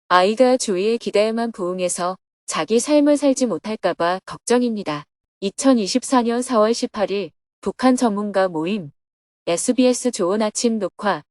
아이가 주위의 기대에만 부응해서 자기 삶을 살지 못할까봐 걱정입니다. 2024년 4월 18일 북한 전문가 모임 SBS 좋은 아침 녹화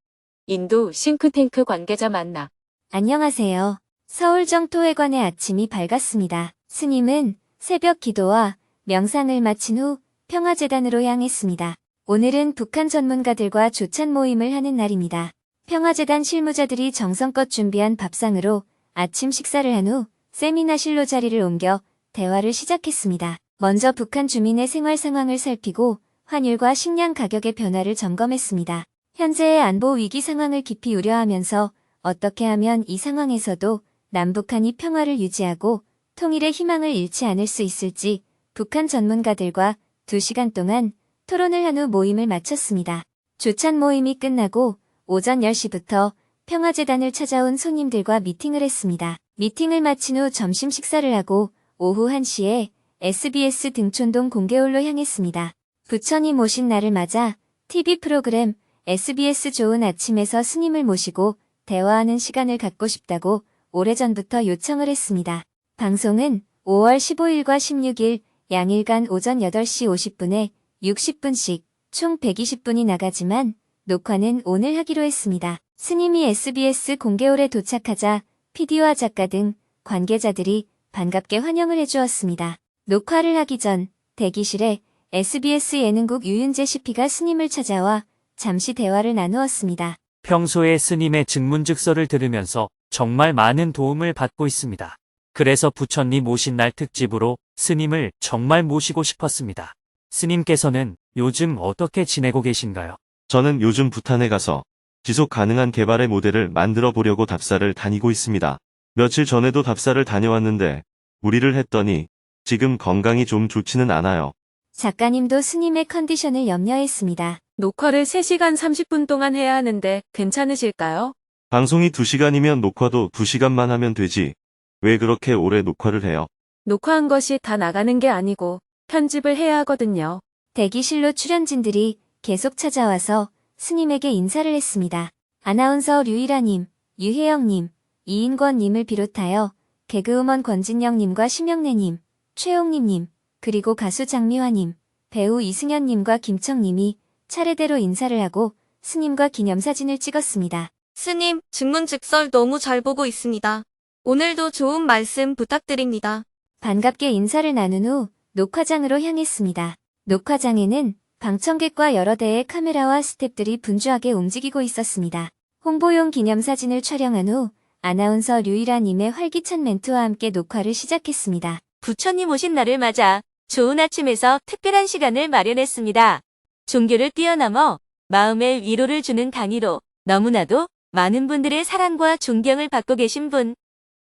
인도 싱크탱크 관계자 만나. 안녕하세요. 서울 정토회관의 아침이 밝았습니다. 스님은 새벽 기도와 명상을 마친 후 평화재단으로 향했습니다. 오늘은 북한 전문가들과 조찬 모임을 하는 날입니다. 평화재단 실무자들이 정성껏 준비한 밥상으로 아침 식사를 한 후 세미나실로 자리를 옮겨 대화를 시작했습니다. 먼저 북한 주민의 생활 상황을 살피고 환율과 식량 가격의 변화를 점검했습니다. 현재의 안보 위기 상황을 깊이 우려하면서 어떻게 하면 이 상황에서도 남북한이 평화를 유지하고 통일의 희망을 잃지 않을 수 있을지 북한 전문가들과 2시간 동안 토론을 한 후 모임을 마쳤습니다. 조찬 모임이 끝나고 오전 10시부터 평화재단을 찾아온 손님들과 미팅을 했습니다. 미팅을 마친 후 점심 식사를 하고 오후 1시에 SBS 등촌동 공개홀로 향했습니다. 부처님 오신 날을 맞아 TV 프로그램 SBS 좋은 아침에서 스님을 모시고 대화하는 시간을 갖고 싶다고 오래전부터 요청을 했습니다. 방송은 5월 15일과 16일 양일간 오전 8시 50분에 60분씩 총 120분이 나가지만 녹화는 오늘 하기로 했습니다. 스님이 SBS 공개홀에 도착하자 PD와 작가 등 관계자들이 반갑게 환영을 해주었습니다. 녹화를 하기 전 대기실에 SBS 예능국 유윤재 CP가 스님을 찾아와 잠시 대화를 나누었습니다. 평소에 스님의 증문즉서를 들으면서 정말 많은 도움을 받고 있습니다. 그래서 부처님 오신 날 특집으로 스님을 정말 모시고 싶었습니다. 스님께서는 요즘 어떻게 지내고 계신가요? 저는 요즘 부탄에 가서 지속 가능한 개발의 모델을 만들어 보려고 답사를 다니고 있습니다. 며칠 전에도 답사를 다녀왔는데 무리를 했더니 지금 건강이 좀 좋지는 않아요. 작가님도 스님의 컨디션을 염려했습니다. 녹화를 3시간 30분 동안 해야 하는데 괜찮으실까요? 방송이 2시간이면 녹화도 2시간만 하면 되지. 왜 그렇게 오래 녹화를 해요? 녹화한 것이 다 나가는 게 아니고 편집을 해야 하거든요. 대기실로 출연진들이 계속 찾아와서 스님에게 인사를 했습니다. 아나운서 류일아님, 유혜영님, 이인권님을 비롯하여 개그우먼 권진영님과 심영래님, 최홍림님, 그리고 가수 장미화님, 배우 이승현님과 김청님이 차례대로 인사를 하고 스님과 기념사진을 찍었습니다. 스님, 증문즉설 너무 잘 보고 있습니다. 오늘도 좋은 말씀 부탁드립니다. 반갑게 인사를 나눈 후 녹화장으로 향했습니다. 녹화장에는 방청객과 여러 대의 카메라와 스태프들이 분주하게 움직이고 있었습니다. 홍보용 기념사진을 촬영한 후 아나운서 류일아님의 활기찬 멘트와 함께 녹화를 시작했습니다. 부처님 오신 날을 맞아 좋은 아침에서 특별한 시간을 마련했습니다. 종교를 뛰어넘어 마음의 위로를 주는 강의로 너무나도 많은 분들의 사랑과 존경을 받고 계신 분,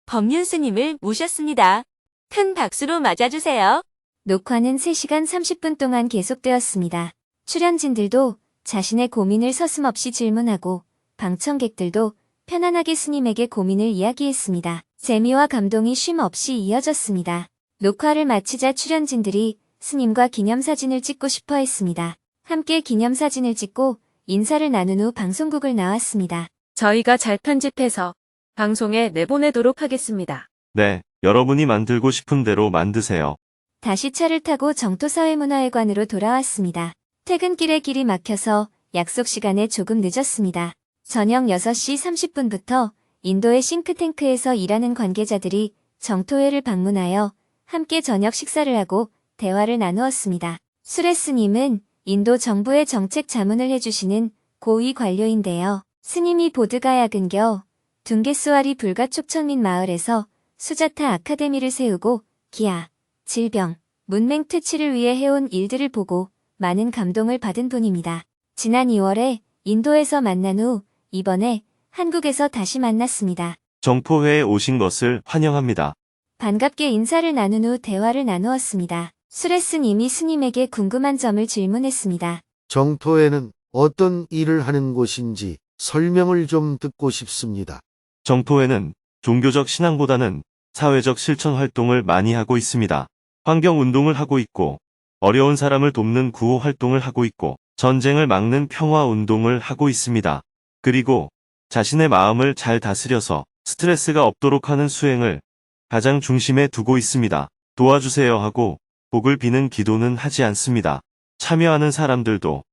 법륜 스님을 모셨습니다. 큰 박수로 맞아주세요. 녹화는 3시간 30분 동안 계속되었습니다. 출연진들도 자신의 고민을 서슴없이 질문하고 방청객들도 편안하게 스님에게 고민을 이야기했습니다. 재미와 감동이 쉼 없이 이어졌습니다. 녹화를 마치자 출연진들이 스님과 기념사진을 찍고 싶어 했습니다. 함께 기념사진을 찍고 인사를 나눈 후 방송국을 나왔습니다. 저희가 잘 편집해서 방송에 내보내도록 하겠습니다. 네, 여러분이 만들고 싶은 대로 만드세요. 다시 차를 타고 정토사회문화회관으로 돌아왔습니다. 퇴근길에 길이 막혀서 약속 시간에 조금 늦었습니다. 저녁 6시 30분부터 인도의 싱크탱크에서 일하는 관계자들이 정토회를 방문하여 함께 저녁 식사를 하고 대화를 나누었습니다. 수레 스님은 인도 정부의 정책 자문을 해주시는 고위 관료인데요. 스님이 보드가야 근교 둥게스와리 불가촉천민 마을에서 수자타 아카데미를 세우고 기아, 질병, 문맹 퇴치를 위해 해온 일들을 보고 많은 감동을 받은 분입니다. 지난 2월에 인도에서 만난 후 이번에 한국에서 다시 만났습니다. 정포회에 오신 것을 환영합니다. 반갑게 인사를 나눈 후 대화를 나누었습니다. 수레 스님이 스님에게 궁금한 점을 질문했습니다. 정토에는 어떤 일을 하는 곳인지 설명을 좀 듣고 싶습니다. 정포회는 종교적 신앙보다는 사회적 실천 활동을 많이 하고 있습니다. 환경 운동을 하고 있고, 어려운 사람을 돕는 구호 활동을 하고 있고, 전쟁을 막는 평화 운동을 하고 있습니다. 그리고 자신의 마음을 잘 다스려서 스트레스가 없도록 하는 수행을 가장 중심에 두고 있습니다. 도와주세요 하고 복을 비는 기도는 하지 않습니다. 참여하는 사람들도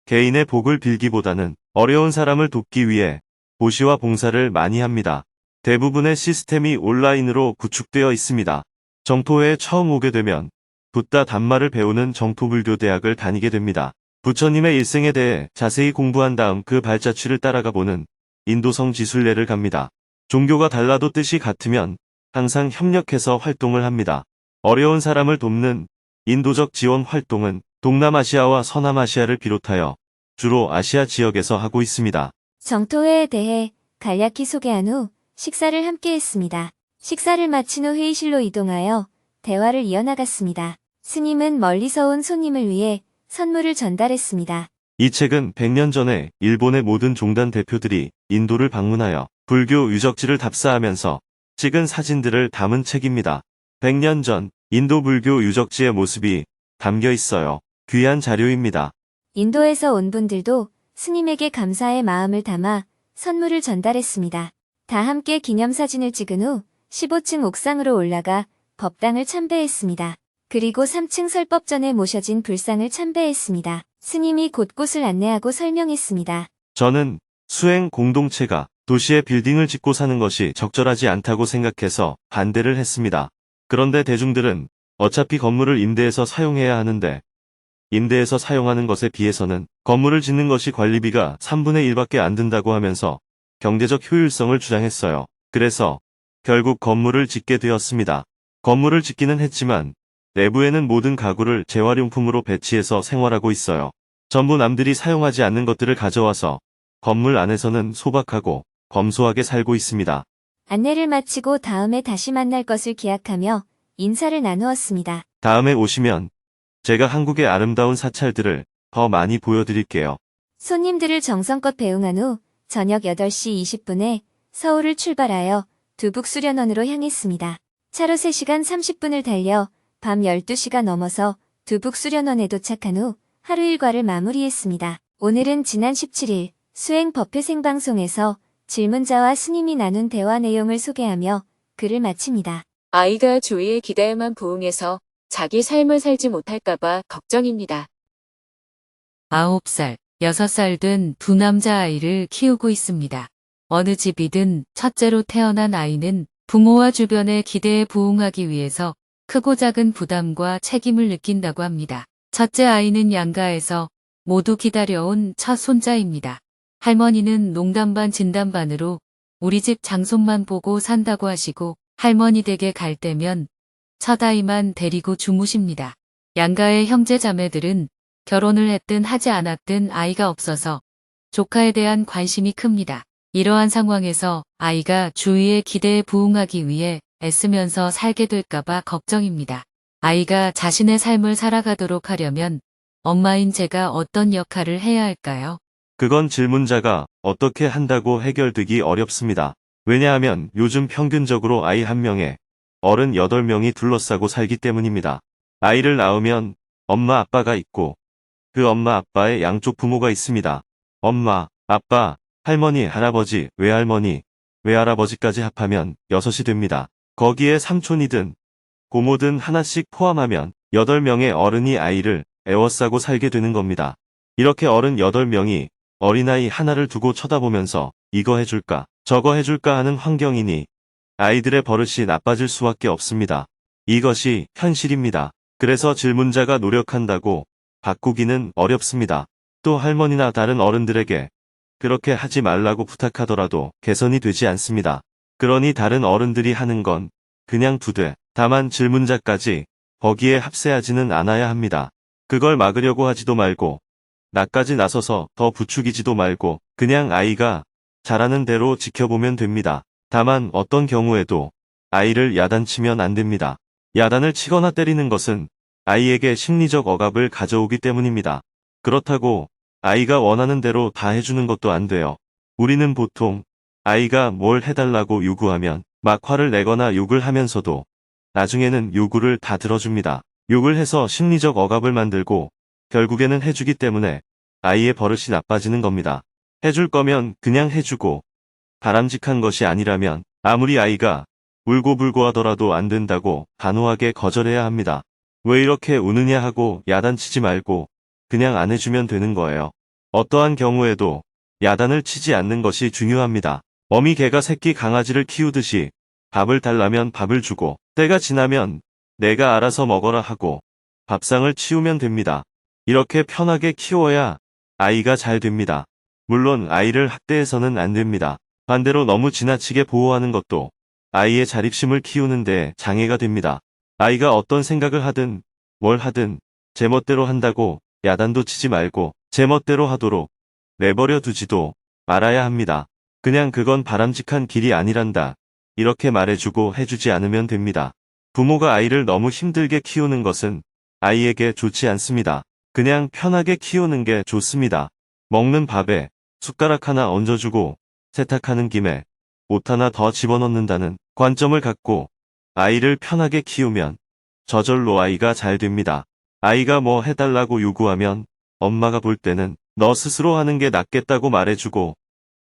개인의 복을 빌기보다는 어려운 사람을 돕기 위해 보시와 봉사를 많이 합니다. 대부분의 시스템이 온라인으로 구축되어 있습니다. 정토회에 처음 오게 되면 붓다 단말을 배우는 정토불교 대학을 다니게 됩니다. 부처님의 일생에 대해 자세히 공부한 다음 그 발자취를 따라가 보는 인도성 지순례를 갑니다. 종교가 달라도 뜻이 같으면 항상 협력해서 활동을 합니다. 어려운 사람을 돕는 인도적 지원 활동은 동남아시아와 서남아시아를 비롯하여 주로 아시아 지역에서 하고 있습니다. 정토회에 대해 간략히 소개한 후 식사를 함께 했습니다. 식사를 마친 후 회의실로 이동하여 대화를 이어나갔습니다. 스님은 멀리서 온 손님을 위해 선물을 전달했습니다. 이 책은 100년 전에 일본의 모든 종단 대표들이 인도를 방문하여 불교 유적지를 답사하면서 찍은 사진들을 담은 책입니다. 100년 전 인도 불교 유적지의 모습이 담겨 있어요. 귀한 자료입니다. 인도에서 온 분들도 스님에게 감사의 마음을 담아 선물을 전달했습니다. 다 함께 기념사진을 찍은 후 15층 옥상으로 올라가 법당을 참배했습니다. 그리고 3층 설법전에 모셔진 불상을 참배했습니다. 스님이 곳곳을 안내하고 설명했습니다. 저는 수행 공동체가 도시에 빌딩을 짓고 사는 것이 적절하지 않다고 생각해서 반대를 했습니다. 그런데 대중들은 어차피 건물을 임대해서 사용해야 하는데 임대해서 사용하는 것에 비해서는 건물을 짓는 것이 관리비가 3분의 1밖에 안 든다고 하면서 경제적 효율성을 주장했어요. 그래서 결국 건물을 짓게 되었습니다. 건물을 짓기는 했지만 내부에는 모든 가구를 재활용품으로 배치해서 생활하고 있어요. 전부 남들이 사용하지 않는 것들을 가져와서 건물 안에서는 소박하고 검소하게 살고 있습니다. 안내를 마치고 다음에 다시 만날 것을 기약하며 인사를 나누었습니다. 다음에 오시면 제가 한국의 아름다운 사찰들을 더 많이 보여드릴게요. 손님들을 정성껏 배웅한 후 저녁 8시 20분에 서울을 출발하여 두북수련원으로 향했습니다. 차로 3시간 30분을 달려 밤 12시가 넘어서 두북수련원에 도착한 후 하루 일과를 마무리했습니다. 오늘은 지난 17일 수행 법회 생방송에서 질문자와 스님이 나눈 대화 내용을 소개하며 글을 마칩니다. 아이가 주위의 기대에만 부응해서 자기 삶을 살지 못할까봐 걱정입니다. 9살, 6살 된 두 남자아이를 키우고 있습니다. 어느 집이든 첫째로 태어난 아이는 부모와 주변의 기대에 부응하기 위해서 크고 작은 부담과 책임을 느낀다고 합니다. 첫째 아이는 양가에서 모두 기다려온 첫 손자입니다. 할머니는 농담 반 진담 반으로 우리 집 장손만 보고 산다고 하시고 할머니 댁에 갈 때면 첫 아이만 데리고 주무십니다. 양가의 형제 자매들은 결혼을 했든 하지 않았든 아이가 없어서 조카에 대한 관심이 큽니다. 이러한 상황에서 아이가 주위의 기대에 부응하기 위해 애쓰면서 살게 될까봐 걱정입니다. 아이가 자신의 삶을 살아가도록 하려면 엄마인 제가 어떤 역할을 해야 할까요? 그건 질문자가 어떻게 한다고 해결되기 어렵습니다. 왜냐하면 요즘 평균적으로 아이 1명에 어른 8명이 둘러싸고 살기 때문입니다. 아이를 낳으면 엄마 아빠가 있고 그 엄마 아빠의 양쪽 부모가 있습니다. 엄마, 아빠, 할머니, 할아버지, 외할머니, 외할아버지까지 합하면 6이 됩니다. 거기에 삼촌이든 고모든 하나씩 포함하면 8명의 어른이 아이를 애워싸고 살게 되는 겁니다. 이렇게 어른 8명이 어린아이 하나를 두고 쳐다보면서 이거 해줄까, 저거 해줄까 하는 환경이니 아이들의 버릇이 나빠질 수밖에 없습니다. 이것이 현실입니다. 그래서 질문자가 노력한다고 바꾸기는 어렵습니다. 또 할머니나 다른 어른들에게 그렇게 하지 말라고 부탁하더라도 개선이 되지 않습니다. 그러니 다른 어른들이 하는 건 그냥 두되 다만 질문자까지 거기에 합세하지는 않아야 합니다. 그걸 막으려고 하지도 말고 나까지 나서서 더 부추기지도 말고 그냥 아이가 잘하는 대로 지켜보면 됩니다. 다만 어떤 경우에도 아이를 야단치면 안 됩니다. 야단을 치거나 때리는 것은 아이에게 심리적 억압을 가져오기 때문입니다. 그렇다고 아이가 원하는 대로 다 해주는 것도 안 돼요. 우리는 보통 아이가 뭘 해달라고 요구하면 막 화를 내거나 욕을 하면서도 나중에는 요구를 다 들어줍니다. 욕을 해서 심리적 억압을 만들고 결국에는 해주기 때문에 아이의 버릇이 나빠지는 겁니다. 해줄 거면 그냥 해주고 바람직한 것이 아니라면 아무리 아이가 울고불고 하더라도 안 된다고 단호하게 거절해야 합니다. 왜 이렇게 우느냐 하고 야단치지 말고 그냥 안 해주면 되는 거예요. 어떠한 경우에도 야단을 치지 않는 것이 중요합니다. 어미 개가 새끼 강아지를 키우듯이 밥을 달라면 밥을 주고 때가 지나면 내가 알아서 먹어라 하고 밥상을 치우면 됩니다. 이렇게 편하게 키워야 아이가 잘 됩니다. 물론 아이를 학대해서는 안 됩니다. 반대로 너무 지나치게 보호하는 것도 아이의 자립심을 키우는데 장애가 됩니다. 아이가 어떤 생각을 하든 뭘 하든 제멋대로 한다고 야단도 치지 말고 제멋대로 하도록 내버려 두지도 말아야 합니다. 그냥 그건 바람직한 길이 아니란다. 이렇게 말해주고 해주지 않으면 됩니다. 부모가 아이를 너무 힘들게 키우는 것은 아이에게 좋지 않습니다. 그냥 편하게 키우는 게 좋습니다. 먹는 밥에 숟가락 하나 얹어주고 세탁하는 김에 옷 하나 더 집어넣는다는 관점을 갖고 아이를 편하게 키우면 저절로 아이가 잘 됩니다. 아이가 뭐 해달라고 요구하면 엄마가 볼 때는 너 스스로 하는 게 낫겠다고 말해주고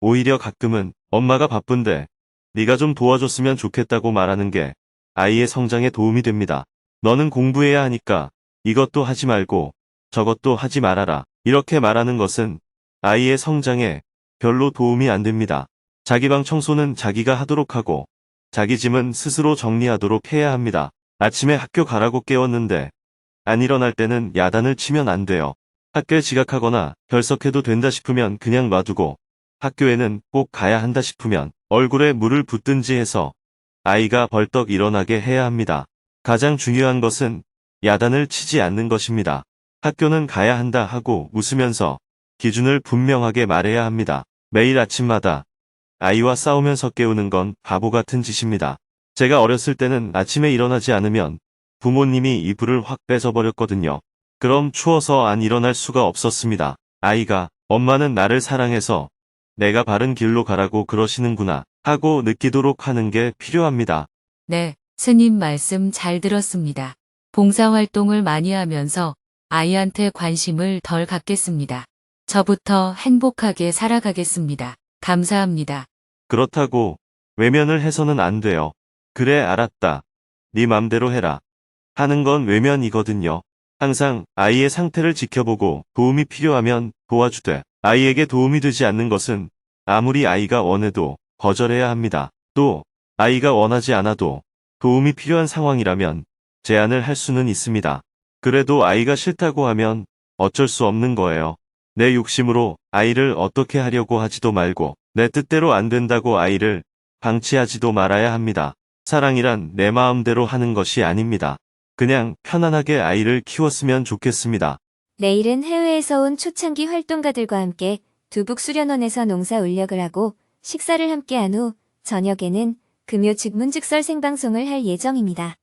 오히려 가끔은 엄마가 바쁜데 네가 좀 도와줬으면 좋겠다고 말하는 게 아이의 성장에 도움이 됩니다. 너는 공부해야 하니까 이것도 하지 말고 저것도 하지 말아라. 이렇게 말하는 것은 아이의 성장에 별로 도움이 안 됩니다. 자기 방 청소는 자기가 하도록 하고 자기 짐은 스스로 정리하도록 해야 합니다. 아침에 학교 가라고 깨웠는데 안 일어날 때는 야단을 치면 안 돼요. 학교에 지각하거나 결석해도 된다 싶으면 그냥 놔두고 학교에는 꼭 가야 한다 싶으면 얼굴에 물을 붓든지 해서 아이가 벌떡 일어나게 해야 합니다. 가장 중요한 것은 야단을 치지 않는 것입니다. 학교는 가야 한다 하고 웃으면서 기준을 분명하게 말해야 합니다. 매일 아침마다 아이와 싸우면서 깨우는 건 바보 같은 짓입니다. 제가 어렸을 때는 아침에 일어나지 않으면 부모님이 이불을 확 뺏어버렸거든요. 그럼 추워서 안 일어날 수가 없었습니다. 아이가 엄마는 나를 사랑해서 내가 바른 길로 가라고 그러시는구나 하고 느끼도록 하는 게 필요합니다. 네, 스님 말씀 잘 들었습니다. 봉사활동을 많이 하면서 아이한테 관심을 덜 갖겠습니다. 저부터 행복하게 살아가겠습니다. 감사합니다. 그렇다고 외면을 해서는 안 돼요. 그래 알았다. 네 맘대로 해라. 하는 건 외면이거든요. 항상 아이의 상태를 지켜보고 도움이 필요하면 도와주되 아이에게 도움이 되지 않는 것은 아무리 아이가 원해도 거절해야 합니다. 또 아이가 원하지 않아도 도움이 필요한 상황이라면 제안을 할 수는 있습니다. 그래도 아이가 싫다고 하면 어쩔 수 없는 거예요. 내 욕심으로 아이를 어떻게 하려고 하지도 말고 내 뜻대로 안 된다고 아이를 방치하지도 말아야 합니다. 사랑이란 내 마음대로 하는 것이 아닙니다. 그냥 편안하게 아이를 키웠으면 좋겠습니다. 내일은 해외에서 온 초창기 활동가들과 함께 두북수련원에서 농사 울력을 하고 식사를 함께한 후 저녁에는 금요 즉문즉설 생방송을 할 예정입니다.